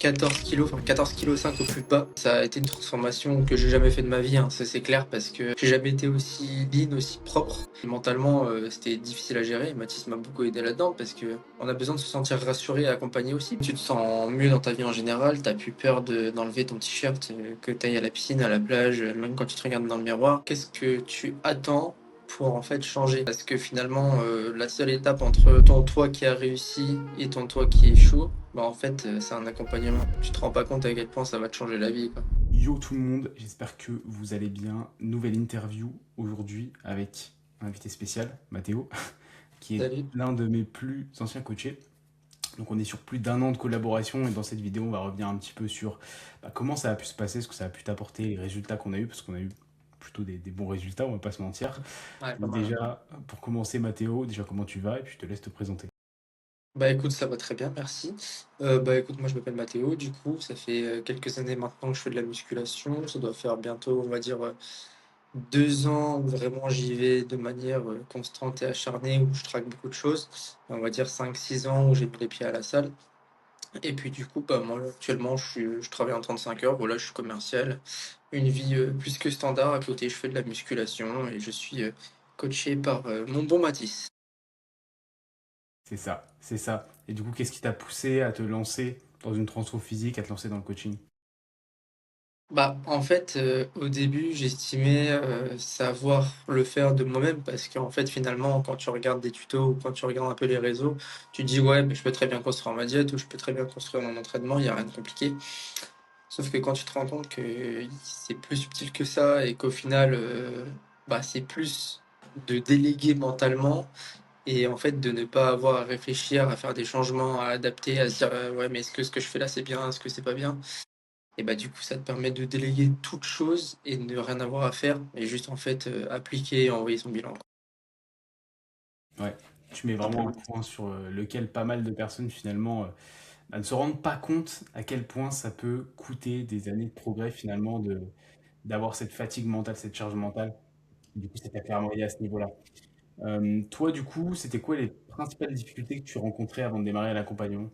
14 kilos, enfin 14 kg 5 au plus bas. Ça a été une transformation que j'ai jamais fait de ma vie, hein, ça c'est clair, parce que j'ai jamais été aussi lean, aussi propre. Mentalement, c'était difficile à gérer. Mathis m'a beaucoup aidé là-dedans parce que on a besoin de se sentir rassuré et accompagné aussi. Tu te sens mieux dans ta vie en général, t'as plus peur d'enlever ton t-shirt, que t'ailles à la piscine, à la plage, même quand tu te regardes dans le miroir. Qu'est-ce que tu attends pour en fait changer? Parce que finalement, la seule étape entre ton toi qui a réussi et ton toi qui échoue, bah en fait, c'est un accompagnement. Tu te rends pas compte à quel point ça va te changer la vie, quoi. Yo tout le monde, j'espère que vous allez bien. Nouvelle interview aujourd'hui avec un invité spécial, Mathéo, qui est Salut. l'un de mes plus anciens coachés. Donc on est sur plus d'un an de collaboration et dans cette vidéo on va revenir un petit peu sur comment ça a pu se passer, ce que ça a pu t'apporter, les résultats qu'on a eu, parce qu'on a eu plutôt des bons résultats, on va pas se mentir. Ouais, pas Donc mal, hein. déjà, pour commencer Mathéo, déjà comment tu vas et puis je te laisse te présenter. Bah écoute, ça va très bien, merci. Bah écoute, moi je m'appelle Mathéo, du coup, ça fait quelques années maintenant que je fais de la musculation. Ça doit faire bientôt, on va dire, 2 ans où vraiment j'y vais de manière constante et acharnée, où je traque beaucoup de choses. On va dire 5, 6 ans où j'ai mis les pieds à la salle. Et puis du coup, bah moi actuellement, je travaille en 35 heures, voilà, je suis commercial. Une vie plus que standard. À côté, je fais de la musculation et je suis coaché par mon bon Mathis. C'est ça, c'est ça. Et du coup, qu'est-ce qui t'a poussé à te lancer dans une transfo physique, à te lancer dans le coaching? Bah, en fait, au début, j'estimais, savoir le faire de moi-même parce qu'en fait, finalement, quand tu regardes des tutos ou quand tu regardes un peu les réseaux, tu te dis: «Ouais, mais je peux très bien construire ma diète ou je peux très bien construire mon entraînement, il y a rien de compliqué». Sauf que quand tu te rends compte que c'est plus subtil que ça et qu'au final, bah, c'est plus de déléguer mentalement et en fait, de ne pas avoir à réfléchir, à faire des changements, à adapter, à se dire: «Ouais, mais est-ce que ce que je fais là, c'est bien? Est-ce que c'est pas bien?» Et bah, du coup, ça te permet de déléguer toute chose et de ne rien avoir à faire et juste, en fait, appliquer et envoyer son bilan, quoi, Ouais, tu mets vraiment un simplement. point sur lequel pas mal de personnes finalement ne se rendent pas compte à quel point ça peut coûter des années de progrès finalement d'avoir cette fatigue mentale, cette charge mentale. Du coup, ça t'a clairement aidé à ce niveau-là. Toi, du coup, c'était quoi les principales difficultés que tu rencontrais avant de démarrer l'accompagnement?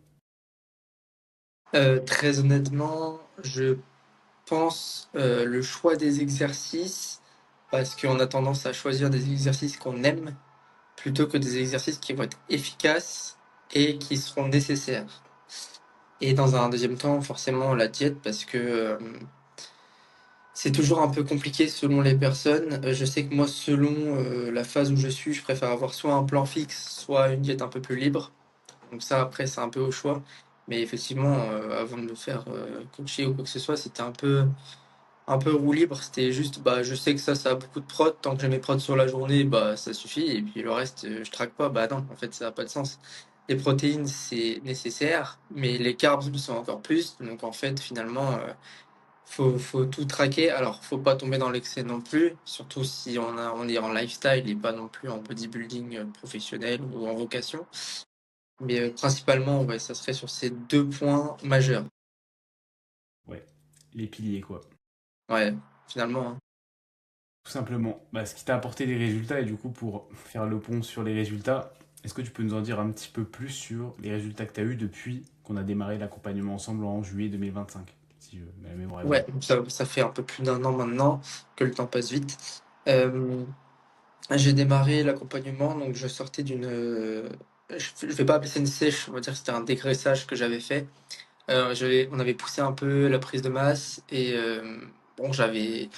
Très honnêtement, je pense, le choix des exercices, parce qu'on a tendance à choisir des exercices qu'on aime, plutôt que des exercices qui vont être efficaces et qui seront nécessaires. Et dans un deuxième temps, forcément, la diète parce que, c'est toujours un peu compliqué selon les personnes. Je sais que moi, selon, la phase où je suis, je préfère avoir soit un plan fixe, soit une diète un peu plus libre. Donc ça, après, c'est un peu au choix. Mais effectivement, avant de me faire, coacher ou quoi que ce soit, c'était un peu roue libre. C'était juste, bah, je sais que ça a beaucoup de prod. Tant que j'ai mes prods sur la journée, bah, ça suffit et puis le reste, je traque pas. Bah, non, en fait, ça a pas de sens. Les protéines, c'est nécessaire, mais les carbs le sont encore plus. Donc en fait, finalement, faut tout traquer. Alors, faut pas tomber dans l'excès non plus, surtout si on est en lifestyle et pas non plus en bodybuilding, professionnel ou en vocation. Mais, principalement, ouais, ça serait sur ces 2 points majeurs. Ouais, les piliers quoi. Ouais, finalement, hein. Tout simplement. Ce qui t'a apporté des résultats et du coup, pour faire le pont sur les résultats, est-ce que tu peux nous en dire un petit peu plus sur les résultats que tu as eus depuis qu'on a démarré l'accompagnement ensemble en juillet 2025, si ma mémoire est bonne? Ouais, ça fait un peu plus d'1 an maintenant, que le temps passe vite. Hem, j'ai démarré l'accompagnement, donc je sortais d'une, je vais pas appeler ça une sèche, on va dire que c'était un dégraissage que j'avais fait. On avait poussé un peu la prise de masse et bon, j'avais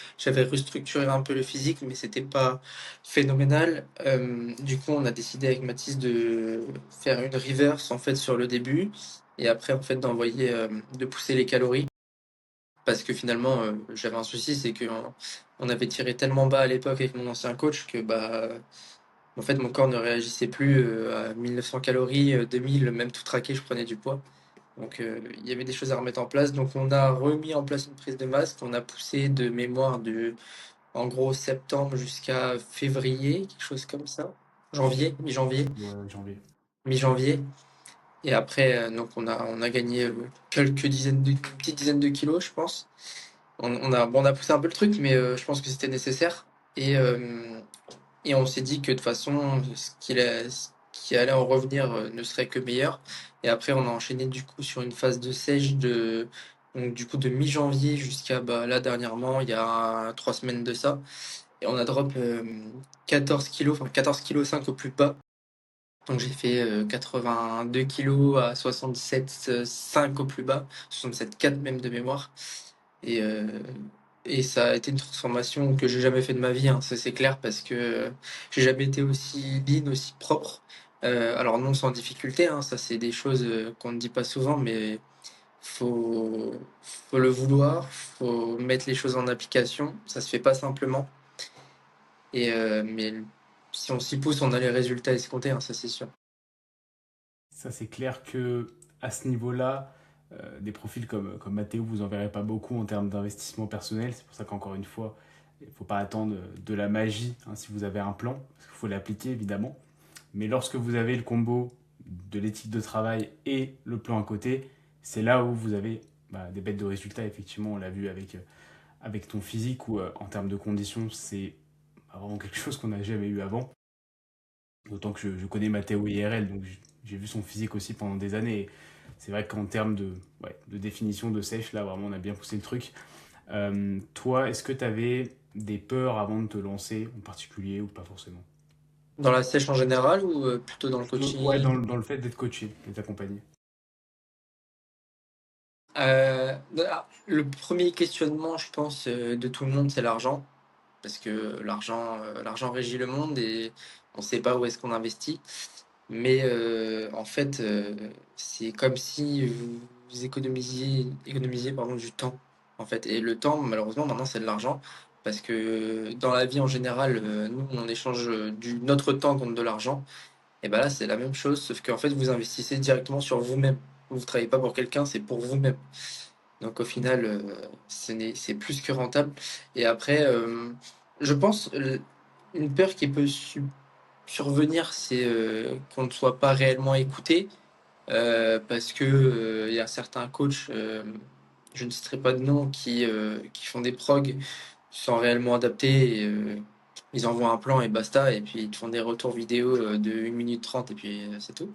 restructuré un peu le physique, mais c'était pas phénoménal. Du coup, on a décidé avec Mathis de faire une reverse, en fait, sur le début et après, en fait, de pousser les calories parce que finalement, j'avais un souci, c'est qu'on avait tiré tellement bas à l'époque avec mon ancien coach que, bah, en fait, mon corps ne réagissait plus, à 1 900 calories, 2 000, même tout traqué, je prenais du poids. Donc, il y avait des choses à remettre en place. Donc, on a remis en place une prise de masse qu'on a poussée de mémoire en gros, septembre jusqu'à février, quelque chose comme ça. Janvier, mi-janvier, Ouais, janvier. mi-janvier. Et après, donc, on a gagné une petite dizaine de kilos, je pense. On a poussé un peu le truc, mais je pense que c'était nécessaire. Et, et on s'est dit que de toute façon, ce qui allait en revenir ne serait que meilleur. Et après, on a enchaîné du coup sur une phase de sèche donc, du coup, de mi-janvier jusqu'à bah, là dernièrement, il y a 3 semaines de ça. Et on a drop 14 kilos, enfin 14,5 kg au plus bas. Donc j'ai fait 82 kilos à 67,5 au plus bas, 67,4 même de mémoire. Et, euh, et ça a été une transformation que j'ai jamais fait de ma vie, hein, ça c'est clair, parce que j'ai jamais été aussi lean, aussi propre. Alors non sans difficulté, hein, ça c'est des choses qu'on ne dit pas souvent, mais faut, faut le vouloir, faut mettre les choses en application. Ça se fait pas simplement. Mais si on s'y pousse, on a les résultats escomptés, hein, ça c'est sûr. Ça, c'est clair que à ce niveau-là, des profils comme Mathéo, vous en verrez pas beaucoup en termes d'investissement personnel. C'est pour ça qu'encore une fois, il ne faut pas attendre de la magie hein, si vous avez un plan, parce qu'il faut l'appliquer évidemment. Mais lorsque vous avez le combo de l'éthique de travail et le plan à côté, c'est là où vous avez des bêtes de résultats. Effectivement, on l'a vu avec ton physique, où en termes de conditions, c'est vraiment quelque chose qu'on n'a jamais eu avant. D'autant que je connais Mathéo IRL, donc j'ai vu son physique aussi pendant des années. Et c'est vrai qu'en termes de définition de sèche, là, vraiment, on a bien poussé le truc. Toi, est-ce que tu avais des peurs avant de te lancer en particulier ou pas forcément? Dans la sèche en général ou plutôt dans le Plutôt, ouais, coaching? dans le fait d'être coaché, d'être accompagné. Le premier questionnement, je pense, de tout le monde, c'est l'argent. Parce que l'argent régit le monde et on ne sait pas où est-ce qu'on investit. Mais en fait, c'est comme si vous économisiez pardon, du temps. En fait. Et le temps, malheureusement, maintenant, c'est de l'argent. Parce que dans la vie en général, nous, on échange notre temps contre de l'argent. Et ben là, c'est la même chose, sauf qu'en fait, vous investissez directement sur vous-même. Vous ne travaillez pas pour quelqu'un, c'est pour vous-même. Donc au final, c'est plus que rentable. Et après, je pense, une peur qui peut survenir, c'est qu'on ne soit pas réellement écouté, parce que il y a certains coachs, je ne citerai pas de nom, qui font des prog sans réellement adapter. Ils envoient un plan et basta, et puis ils te font des retours vidéo de 1 minute 30 et puis c'est tout.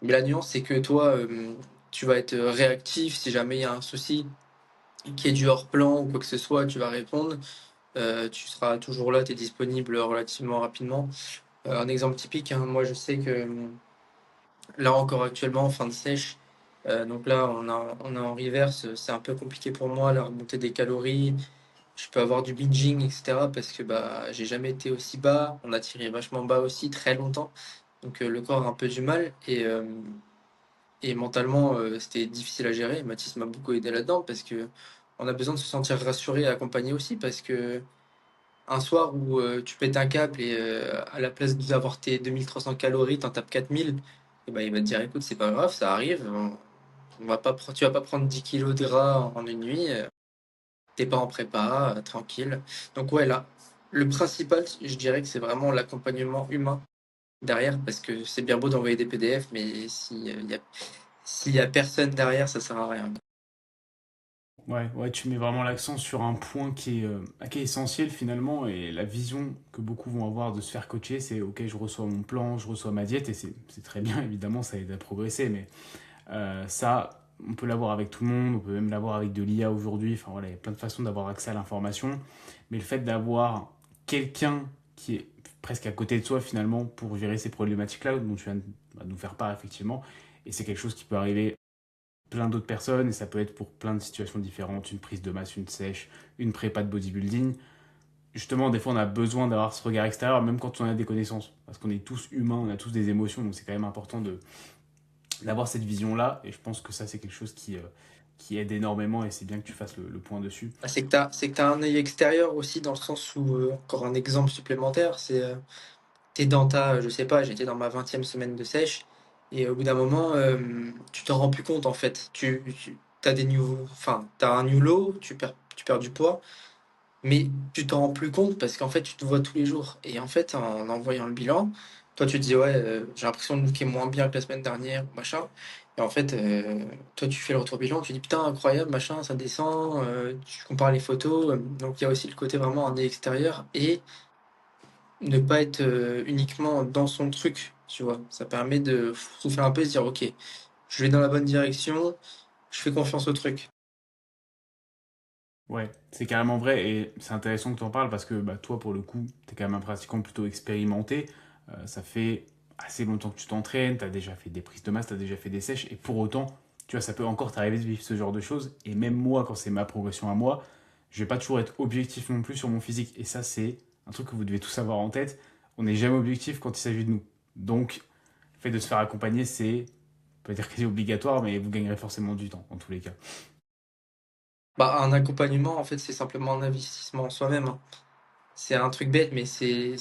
Mais la nuance, c'est que toi, tu vas être réactif si jamais il y a un souci qui est du hors plan ou quoi que ce soit, tu vas répondre. Tu seras toujours là, tu es disponible relativement rapidement. Un exemple typique, hein, moi je sais que là encore actuellement en fin de sèche, donc là on a en reverse, c'est un peu compliqué pour moi la remontée des calories. Je peux avoir du binging, etc. parce que bah j'ai jamais été aussi bas. On a tiré vachement bas aussi très longtemps. Donc le corps a un peu du mal et mentalement c'était difficile à gérer. Mathis m'a beaucoup aidé là-dedans parce que on a besoin de se sentir rassuré et accompagné aussi parce que un soir où tu pètes un câble et à la place d'avoir tes 2300 calories, t'en tapes 4000, et ben, il va te dire écoute, c'est pas grave, ça arrive, on va pas, tu vas pas prendre 10 kilos de gras en une nuit, t'es pas en prépa, tranquille. Donc, ouais, là, le principal, je dirais que c'est vraiment l'accompagnement humain derrière parce que c'est bien beau d'envoyer des PDF, mais s'il y a personne derrière, ça sert à rien. Ouais, ouais, tu mets vraiment l'accent sur un point qui est essentiel finalement, et la vision que beaucoup vont avoir de se faire coacher, c'est ok, je reçois mon plan, je reçois ma diète, et c'est très bien évidemment, ça aide à progresser, mais ça, on peut l'avoir avec tout le monde, on peut même l'avoir avec de l'IA aujourd'hui, enfin voilà, il y a plein de façons d'avoir accès à l'information, mais le fait d'avoir quelqu'un qui est presque à côté de soi finalement pour gérer ces problématiques-là dont tu viens de nous faire part effectivement, et c'est quelque chose qui peut arriver plein d'autres personnes, et ça peut être pour plein de situations différentes, une prise de masse, une sèche, une prépa de bodybuilding. Justement, des fois, on a besoin d'avoir ce regard extérieur, même quand on a des connaissances, parce qu'on est tous humains, on a tous des émotions, donc c'est quand même important d'avoir cette vision-là, et je pense que ça, c'est quelque chose qui aide énormément, et c'est bien que tu fasses le point dessus. Ah, c'est que t'as un œil extérieur aussi, dans le sens où, encore un exemple supplémentaire, c'est t'es dans je sais pas, j'étais dans ma 20e semaine de sèche, et au bout d'un moment, tu t'en rends plus compte en fait. T'as un new low, tu perds du poids, mais tu t'en rends plus compte parce qu'en fait, tu te vois tous les jours. Et en fait, en voyant le bilan, toi, tu te dis, ouais, j'ai l'impression de looker moins bien que la semaine dernière, machin. Et en fait, toi, tu fais le retour bilan, tu dis, putain, incroyable, machin, ça descend, tu compares les photos. Donc, il y a aussi le côté vraiment en extérieur et ne pas être uniquement dans son truc. tu vois. Ça permet de souffler un peu et se dire, ok, je vais dans la bonne direction, je fais confiance au truc. Ouais, c'est carrément vrai et c'est intéressant que tu en parles parce que bah, toi, pour le coup, tu es quand même un pratiquant plutôt expérimenté. Ça fait assez longtemps que tu t'entraînes, tu as déjà fait des prises de masse, tu as déjà fait des sèches et pour autant, tu vois, ça peut encore t'arriver de vivre ce genre de choses. Et même moi, quand c'est ma progression à moi, je vais pas toujours être objectif non plus sur mon physique. Et ça, c'est un truc que vous devez tous avoir en tête. On n'est jamais objectif quand il s'agit de nous. Donc, le fait de se faire accompagner, c'est, on peut dire que c'est obligatoire, mais vous gagnerez forcément du temps, en tous les cas. Bah, un accompagnement, en fait, c'est simplement un investissement en soi-même, hein. C'est un truc bête, mais c'est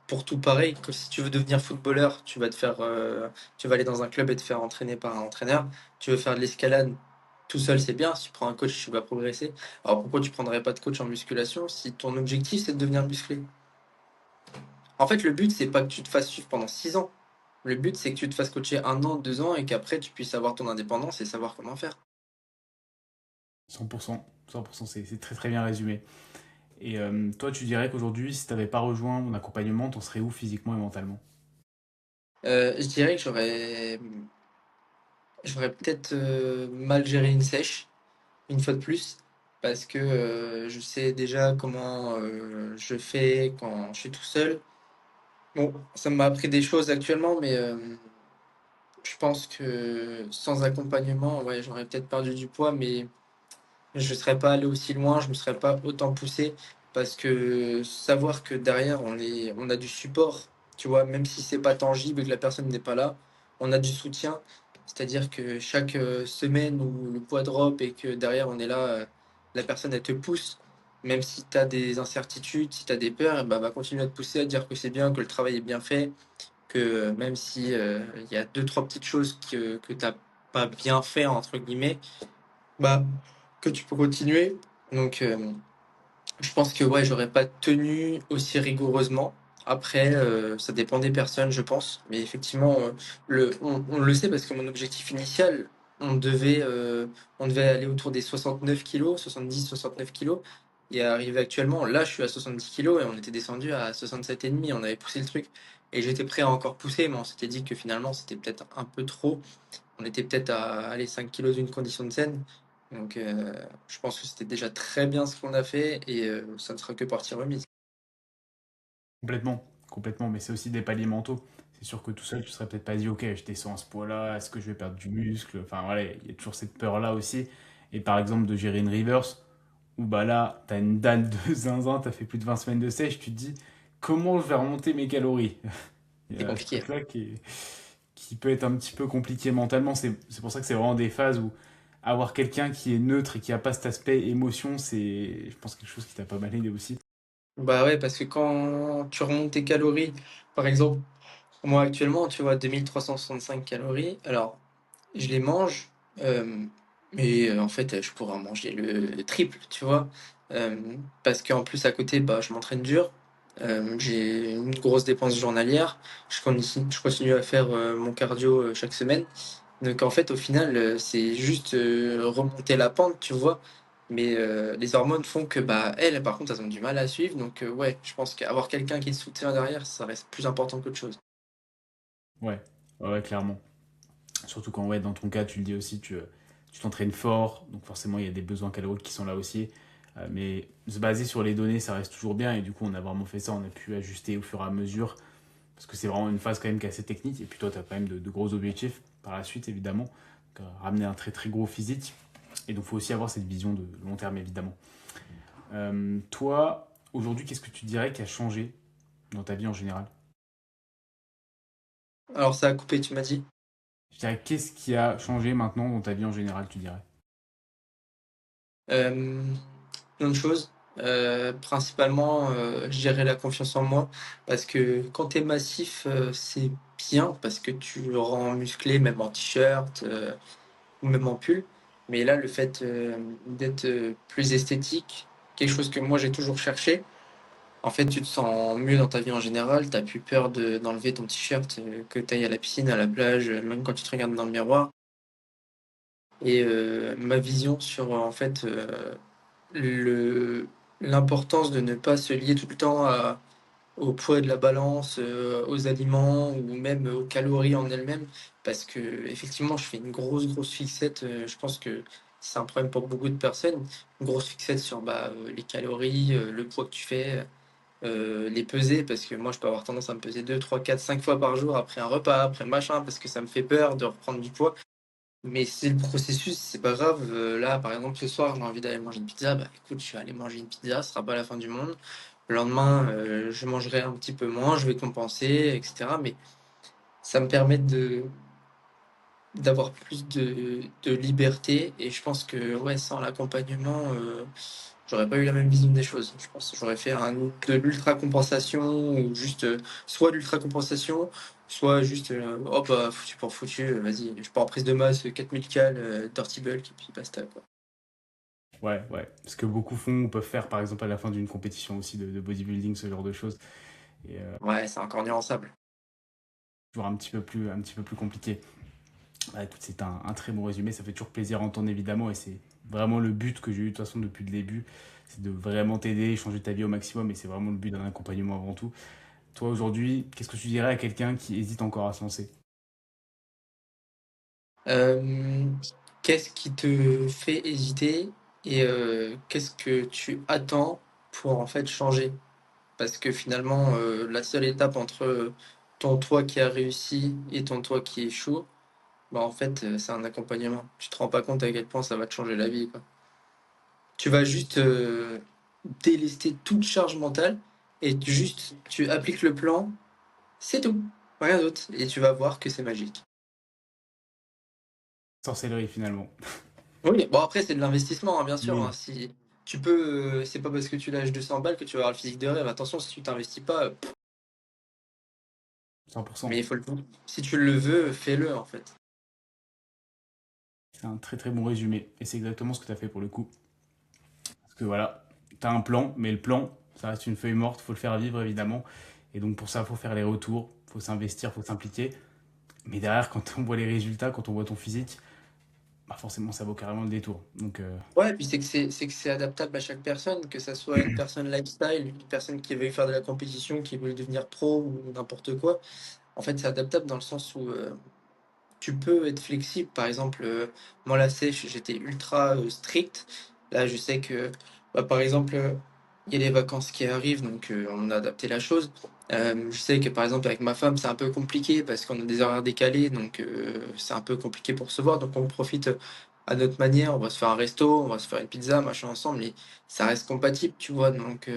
pour tout pareil. Que si tu veux devenir footballeur, tu vas aller dans un club et te faire entraîner par un entraîneur. Tu veux faire de l'escalade tout seul, c'est bien. Si tu prends un coach, tu vas progresser. Alors pourquoi tu prendrais pas de coach en musculation si ton objectif c'est de devenir musclé? En fait, le but c'est pas que tu te fasses suivre pendant 6 ans. Le but c'est que tu te fasses coacher 1 an, 2 ans et qu'après tu puisses avoir ton indépendance et savoir comment faire. 100%, 100%, c'est très très bien résumé. Et toi, tu dirais qu'aujourd'hui, si tu n'avais pas rejoint mon accompagnement, t'en serais où physiquement et mentalement? Je dirais que j'aurais peut-être mal géré une sèche. Une fois de plus, parce que je sais déjà comment je fais quand je suis tout seul. Bon, ça m'a appris des choses actuellement, mais je pense que sans accompagnement, ouais, j'aurais peut-être perdu du poids, mais je ne serais pas allé aussi loin, je me serais pas autant poussé, parce que savoir que derrière, on a du support, tu vois, même si c'est pas tangible et que la personne n'est pas là, on a du soutien. C'est-à-dire que chaque semaine où le poids drop et que derrière on est là, la personne elle te pousse, même si tu as des incertitudes, si tu as des peurs, bah, va continuer à te pousser, à dire que c'est bien, que le travail est bien fait, que même si il y a deux, trois petites choses que tu n'as pas bien fait, entre guillemets, bah, que tu peux continuer. Donc, je pense que ouais, j'aurais pas tenu aussi rigoureusement. Après, ça dépend des personnes, je pense. Mais effectivement, on le sait parce que mon objectif initial, on devait, euh, on devait aller autour des 69 kilos, 70, 69 kilos. Et arrivé actuellement, là, je suis à 70 kilos et on était descendu à 67,5. On avait poussé le truc. Et j'étais prêt à encore pousser, mais on s'était dit que finalement, c'était peut-être un peu trop. On était peut-être à aller 5 kilos d'une condition de scène. Donc, je pense que c'était déjà très bien ce qu'on a fait et ça ne sera que partie remise. Complètement, complètement, mais c'est aussi des paliers mentaux. C'est sûr que tout seul, tu serais peut-être pas dit, ok, je descends à ce poids-là, est-ce que je vais perdre du muscle? Enfin, voilà, il y a toujours cette peur-là aussi. Et par exemple, de gérer une reverse, où bah là, t'as une dalle de zinzin, t'as fait plus de 20 semaines de sèche, tu te dis, comment je vais remonter mes calories? Il y C'est a ce compliqué. truc-là qui peut être un petit peu compliqué mentalement. C'est pour ça que c'est vraiment des phases où avoir quelqu'un qui est neutre et qui a pas cet aspect émotion, c'est, je pense, quelque chose qui t'a pas mal aidé aussi. Bah ouais, parce que quand tu remontes tes calories, par exemple, moi actuellement, tu vois, 2365 calories, alors je les mange, euh, mais en fait, je pourrais en manger le triple, tu vois, Euh, parce qu'en plus à côté, bah, je m'entraîne dur, j'ai une grosse dépense journalière, je continue à faire mon cardio chaque semaine. Donc en fait, au final, c'est juste remonter la pente, tu vois. Mais les hormones font que bah elles, par contre, elles ont du mal à suivre. Donc ouais, je pense qu'avoir quelqu'un qui te soutient derrière, ça reste plus important qu'autre chose. Ouais, ouais, ouais, clairement. Surtout quand, ouais, dans ton cas, tu le dis aussi, tu t'entraînes fort, donc forcément, il y a des besoins caloriques qui sont là aussi. Mais se baser sur les données, ça reste toujours bien. Et du coup, on a vraiment fait ça, on a pu ajuster au fur et à mesure. Parce que c'est vraiment une phase quand même qui est assez technique. Et puis toi, tu as quand même de gros objectifs par la suite, évidemment. Donc, ramener un très très gros physique. Et donc, il faut aussi avoir cette vision de long terme, évidemment. Toi, aujourd'hui, qu'est-ce que tu dirais qui a changé dans ta vie en général? Alors ça a coupé, tu m'as dit. Je dirais, qu'est-ce qui a changé maintenant dans ta vie en général, tu dirais? Euh, Plein de choses. Principalement, je dirais la confiance en moi. Parce que quand tu es massif, c'est bien parce que tu rends musclé, même en t-shirt ou même en pull. Mais là, le fait d'être plus esthétique, quelque chose que moi j'ai toujours cherché, en fait, tu te sens mieux dans ta vie en général. T'as plus peur d'enlever ton t-shirt, que tu ailles à la piscine, à la plage, même quand tu te regardes dans le miroir. Et ma vision sur en fait le l'importance de ne pas se lier tout le temps au poids de la balance, aux aliments ou même aux calories en elles-mêmes. Parce que effectivement, je fais une grosse fixette, je pense que c'est un problème pour beaucoup de personnes. Une grosse fixette sur, bah, les calories, le poids que tu fais, les peser parce que moi, je peux avoir tendance à me peser 2, 3, 4, 5 fois par jour après un repas, après machin, parce que ça me fait peur de reprendre du poids. Mais c'est le processus, c'est pas grave. Là, par exemple, ce soir, j'ai envie d'aller manger une pizza. Bah, écoute, je vais aller manger une pizza, ce sera pas la fin du monde. Le lendemain, je mangerai un petit peu moins, je vais compenser, et cetera. Mais ça me permet de d'avoir plus de liberté et je pense que, ouais, sans l'accompagnement, j'aurais pas eu la même vision des choses. Je pense que j'aurais fait de l'ultra compensation ou juste, soit de l'ultra compensation, soit juste, oh bah, foutu pour foutu, vas-y, je pars en prise de masse, 4000 cales, dirty bulk et puis basta, quoi. Ouais, ouais. Ce que beaucoup font ou peuvent faire, par exemple, à la fin d'une compétition aussi de bodybuilding, ce genre de choses. Et Ouais, c'est encore nuançable. toujours un petit peu plus compliqué. Bah, écoute, c'est un très bon résumé. Ça fait toujours plaisir à entendre, évidemment. Et c'est vraiment le but que j'ai eu, de toute façon, depuis le début. C'est de vraiment t'aider, changer ta vie au maximum. Et c'est vraiment le but d'un accompagnement avant tout. Toi, aujourd'hui, qu'est-ce que tu dirais à quelqu'un qui hésite encore à se lancer? Hem, Qu'est-ce qui te fait hésiter et qu'est-ce que tu attends pour, en fait, changer? Parce que finalement, la seule étape entre, ton toi qui a réussi et ton toi qui échoue, bah, en fait, c'est un accompagnement. Tu te rends pas compte à quel point ça va te changer la vie, quoi. Tu vas juste, délester toute charge mentale et tu appliques le plan, c'est tout, rien d'autre et tu vas voir que c'est magique. Sorcellerie, finalement. Oui, bon après c'est de l'investissement, hein, bien sûr, hein, Oui, si tu peux, c'est pas parce que tu lâches 200 balles que tu vas avoir le physique de rêve. Attention, si tu t'investis pas, 100%. mais il faut le si tu le veux, fais-le, en fait. C'est un très très bon résumé. Et c'est exactement ce que tu as fait pour le coup. Parce que voilà, tu as un plan, mais le plan, ça reste une feuille morte, faut le faire vivre évidemment. Et donc pour ça, il faut faire les retours, faut s'investir, faut s'impliquer. Mais derrière, quand on voit les résultats, quand on voit ton physique, bah forcément, ça vaut carrément le détour. Donc, Ouais, puis c'est adaptable à chaque personne, que ça soit une personne lifestyle, une personne qui veuille faire de la compétition, qui veut devenir pro ou n'importe quoi. En fait, c'est adaptable dans le sens où, tu peux être flexible. Par exemple, moi la sèche, j'étais ultra, strict. Là, je sais que, bah, par exemple, il y a les vacances qui arrivent, donc on a adapté la chose. Je sais que, par exemple, avec ma femme, c'est un peu compliqué parce qu'on a des horaires décalés, donc c'est un peu compliqué pour se voir. Donc on profite, à notre manière. On va se faire un resto, on va se faire une pizza, machin, ensemble et ça reste compatible, tu vois? Donc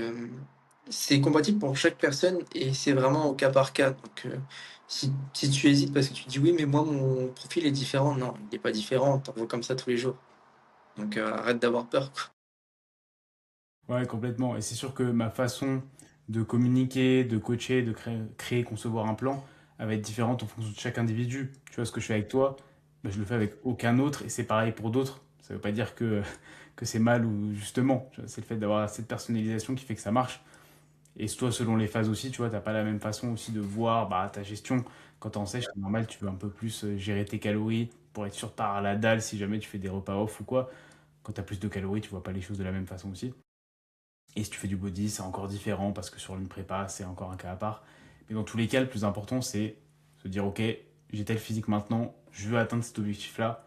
c'est compatible pour chaque personne et c'est vraiment au cas par cas. Donc si tu hésites parce que tu dis: «Oui, mais moi mon profil est différent», non, il est pas différent, tu en vois comme ça tous les jours. Donc arrête d'avoir peur, quoi. ouais, complètement. Et c'est sûr que ma façon de communiquer, de coacher, de créer, concevoir un plan, elle va être différente en fonction de chaque individu. Tu vois, ce que je fais avec toi, bah, je le fais avec aucun autre et c'est pareil pour d'autres. Ça veut pas dire que c'est mal ou justement. Tu vois, c'est le fait d'avoir cette personnalisation qui fait que ça marche. Et toi, selon les phases aussi, tu vois, t'as pas la même façon aussi de voir bah, ta gestion. Quand t'es en sèche, c'est normal, tu veux un peu plus gérer tes calories pour être sûr de pas avoir la dalle si jamais tu fais des repas off ou quoi. Quand t'as plus de calories, tu vois pas les choses de la même façon aussi. Et si tu fais du body, c'est encore différent parce que sur une prépa, c'est encore un cas à part. Mais dans tous les cas, le plus important, c'est se dire, ok, j'ai tel physique maintenant, je veux atteindre cet objectif-là.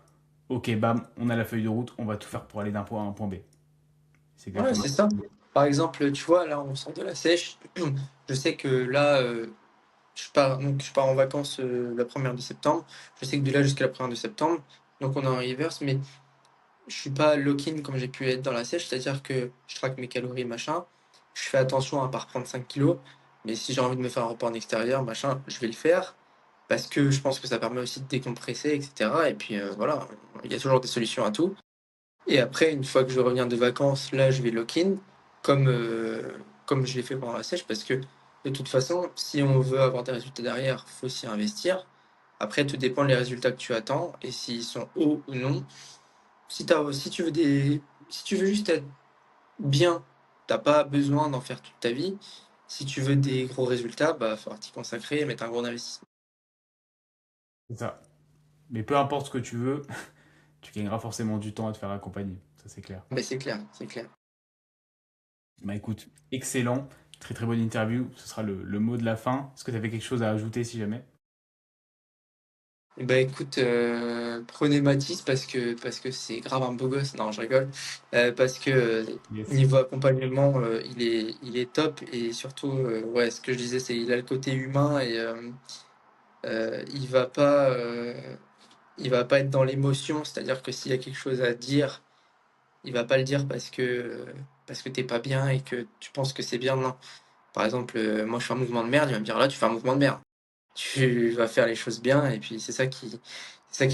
Ok, bam, on a la feuille de route, on va tout faire pour aller d'un point A à un point B. C'est Ouais, exactement c'est ça. ça. Par exemple, tu vois, là, on sort de la sèche. Je sais que là, je pars en vacances, la 1re de septembre. Je sais que de là jusqu'à la 1re de septembre, donc on est en reverse, mais je suis pas lock-in comme j'ai pu être dans la sèche, c'est-à-dire que je traque mes calories, machin. Je fais attention à pas reprendre 5 kilos, mais si j'ai envie de me faire un repas en extérieur, machin, je vais le faire parce que je pense que ça permet aussi de décompresser, et cetera et puis, voilà, il y a toujours des solutions à tout et après une fois que je reviens de vacances, là, je vais lock-in comme je l'ai fait pendant la sèche parce que de toute façon, si on veut avoir des résultats derrière, faut s'y investir. Après, tout dépend les résultats que tu attends et s'ils sont hauts ou non. Si tu veux si tu veux juste être bien, t'as pas besoin d'en faire toute ta vie. Si tu veux des gros résultats, bah, falloir t'y consacrer et mettre un gros investissement. C'est ça. Mais peu importe ce que tu veux, tu gagneras forcément du temps à te faire accompagner. Ça, c'est clair. Mais c'est clair, c'est clair. Bah écoute, excellent. Très très bonne interview, ce sera le mot de la fin. Est-ce que tu avais quelque chose à ajouter si jamais? Eh ben écoute, prenez Mathis parce que c'est grave un beau gosse. Non, je rigole. Parce que, Yes. niveau accompagnement, il est top et surtout, ouais, ce que je disais, c'est il a le côté humain et il va pas, il va pas être dans l'émotion. C'est-à-dire que s'il y a quelque chose à dire, il va pas le dire parce que tu pas bien et que tu penses que c'est bien, non. Par exemple, moi je fais un mouvement de merde, il va me dire: «Là, tu fais un mouvement de merde». Tu vas faire les choses bien et puis c'est ça qui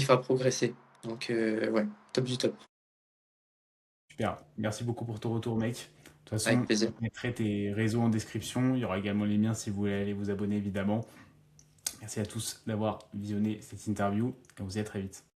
fera progresser. Donc ouais, top du top, Super. Merci beaucoup pour ton retour, mec. De toute avec façon, plaisir. je mettrai tes réseaux en description. Il y aura également les miens si vous voulez aller vous abonner, évidemment. Merci à tous d'avoir visionné cette interview et on vous dit à très vite.